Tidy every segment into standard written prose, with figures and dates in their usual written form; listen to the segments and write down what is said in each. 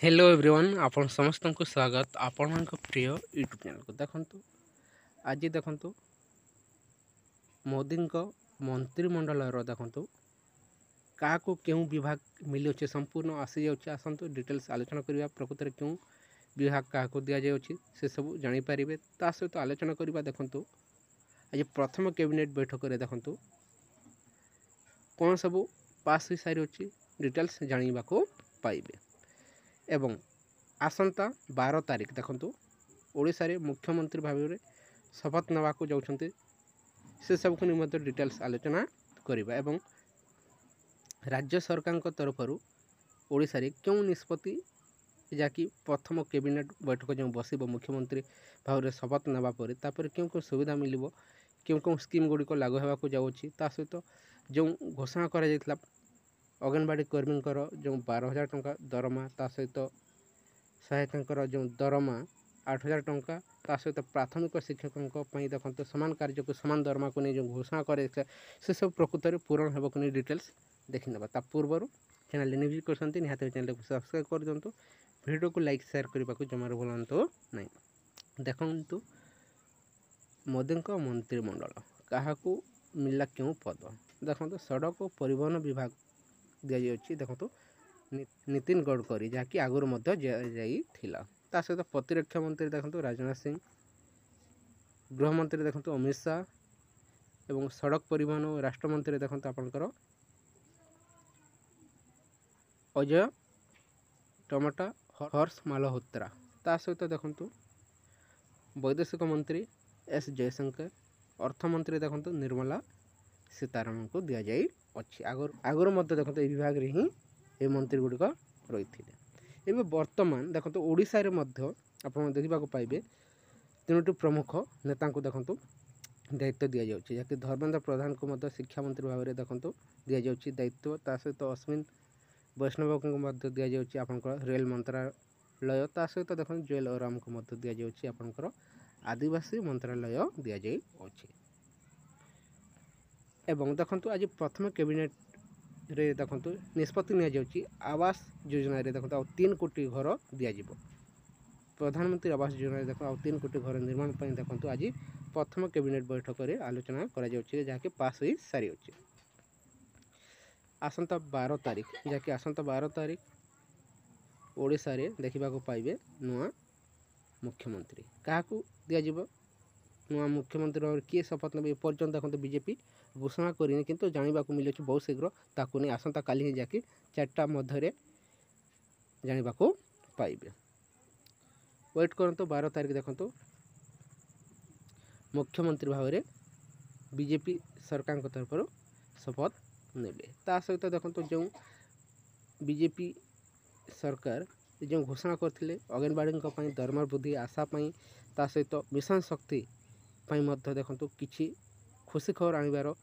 hello everyone आपण समस्त को स्वागत आपण प्रिय यूट्यूब चैनल को देखंतु आज देखंतु मोदी मंत्रिमंडल देखंतु क्या क्यों विभाग मिली अच्छे संपूर्ण आसी जाऊँगी आसतु डिटेल्स आलोचना करवा प्रकृत में क्यों विभाग क्या दि जाऊँगी से सब जानीपर ता सहित आलोचना करवा देखंतु आज प्रथम कैबिनेट बैठक में देखंतु कौन सब पास हो सारी अच्छी डिटेल्स जाना पाइबे एवं आसंता 12 तारीख देखंतु ओडिशा रे मुख्यमंत्री भाव में शपथ नवा को जाउछंती से सब को निमंत्रण डिटेल्स आलोचना करिबा एवं राज्य सरकार को तरफ ओडिशा रे क्यों निष्पत्ति जाकि प्रथम कैबिनेट बैठक जो बसिबो मुख्यमंत्री भाव में शपथ नवा पर तापर क्यों क्यों सुविधा मिलिबो क्यों क्यों स्कीम गुड़ी को लागू होगा को जाउछि ता सहित जो घोषणा करा जायतला अंगनवाड़ी कर्मी जो 12,000 टंका दरमा ता सहित सहायक जो दरमा 8,000 टंका ता सहित प्राथमिक शिक्षकों देखते सामान कार्य को सामान दरमा को नहीं जो घोषणा करे से सब प्रकृत में पूरण होगा को नहीं डिटेल्स देखी ना ता पूर्व चैनल निजी करते निहाती चैनल को सब्सक्राइब कर दिंतु वीडियो को लाइक शेयर करने को जमार भूलु नहीं देखु मोदी मंत्रिमंडल क्या मिलला क्यों पद देखो सड़क और परिवहन विभाग दि जाऊँगी देखो नितिन गडकरी जहाँकि आगुरी जाइला ता सहित प्रतिरक्षा मंत्री देखो राजनाथ सिंह गृहमंत्री देखो अमित शाह एवं सड़क परिवहन और राष्ट्रमंत्री देखो आपंकर अजय टमाटा हर्ष मालहोत्रा ता सहित देखो वैदेशिक मंत्री एस जयशंकर अर्थमंत्री देखो निर्मला सीतारमण को दि जाई अच्छी आगुरी देखो ये विभाग रे ही ये मंत्री गुड़िक रही थे एवं बर्तमान देखो ओडिशा रे मध्य आपण देखा पाइबे 3टी प्रमुख नेता को देखो दायित्व दि जाऊँगी जहाँकि धर्मेंद्र प्रधान को मध्य शिक्षा मंत्री भाव में देखो दि जाऊँगी दायित्व ता सहित अश्विन वैष्णव को दि जाऊँगी आपंकर रेल मंत्रालय ता सहित देखो जुएल ओराम को दि जाऊँगी आपंकर आदिवासी मंत्रालय दि जाइए एवं देखो आज प्रथम कैबिनेट रे देखो निष्पत्ति नि आवास योजना रे देखो 3 कोटी घर दिज्व प्रधानमंत्री आवास योजना देखो 3 कोटी घर निर्माण पर देखो आज प्रथम कैबिनेट बैठक में आलोचना जहाँकि पास हो सारी अच्छे आसंता 12 तारीख जहाँकि आसंता 12 तारीख ओडिशा रे देखा पाइबे नुआ मुख्यमंत्री क्या दिज्व नुआ मुख्यमंत्री किए शपथ ने पर्यटन देखते बीजेपी घोषणा करनी किंतु जाना मिले बहुत शीघ्र ताकू नहीं आसंता काली ही जाकि 4टा मध्य जाना पाइबे वेट करंतु 12 तारीख देखो मुख्यमंत्री भाव में बीजेपी सरकार को तरफ शपथ नेबे ता सहित देखो जो बीजेपी सरकार जो घोषणा करते अंगनवाड़ी दरमा वृद्धि आशापाई ता सहित मिशन शक्ति देखो किसी खुशी खबर आनिबार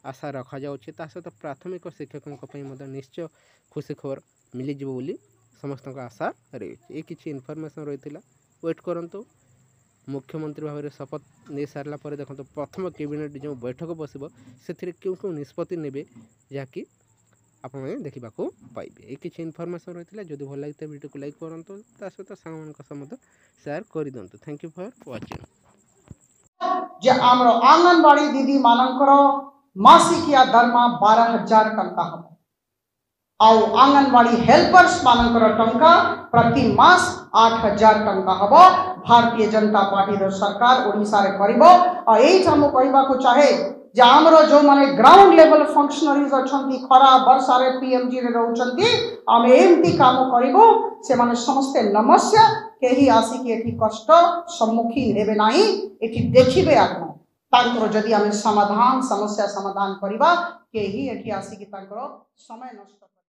आशा रखा जाउछि ता सहित प्राथमिक शिक्षकों निश्चय खुशी खबर मिल बोली समस्त आशा रही ये किसी इनफॉरमेशन रही वेट करंतु मुख्यमंत्री भाव में शपथ नहीं सारा पर देखो प्रथम कैबिनेट जो बैठक बसिबो से क्यों क्यों निष्पत्ति नेबे जहाँकि आप देखा पाइबे ये किसी इनफॉरमेशन रही जदि भल लगे वीडियो को लाइक करंतु ता सहित सांग शेयर कर दिंतु थैंक यू फॉर वाचिंग जे आमर आंगनवाड़ी दीदी मानकर मासिकिया दरमा 12,000 टंका हम आउ आंगनवाड़ी हेल्पर्स मानकर टंका प्रति मास 8,000 टंका हम भारतीय जनता पार्टी सरकार ओडिशा रे करिवो आ एई हम कहबा को चाहे जे आमर जो माने ग्राउंड लेवल फंक्शनरीज अछंती खरा वर्षा रे पीएमजी रे रहउछंती हम एमती काम करिवो से माने समस्त नमस्या केही आसिक एठी कष्ट सम्मुखीन हेबे नाही एठी देखिबे आपण तांकर जदि आमे समाधान समस्या समाधान करिबा केही एठी आसिक तांकर समय नष्ट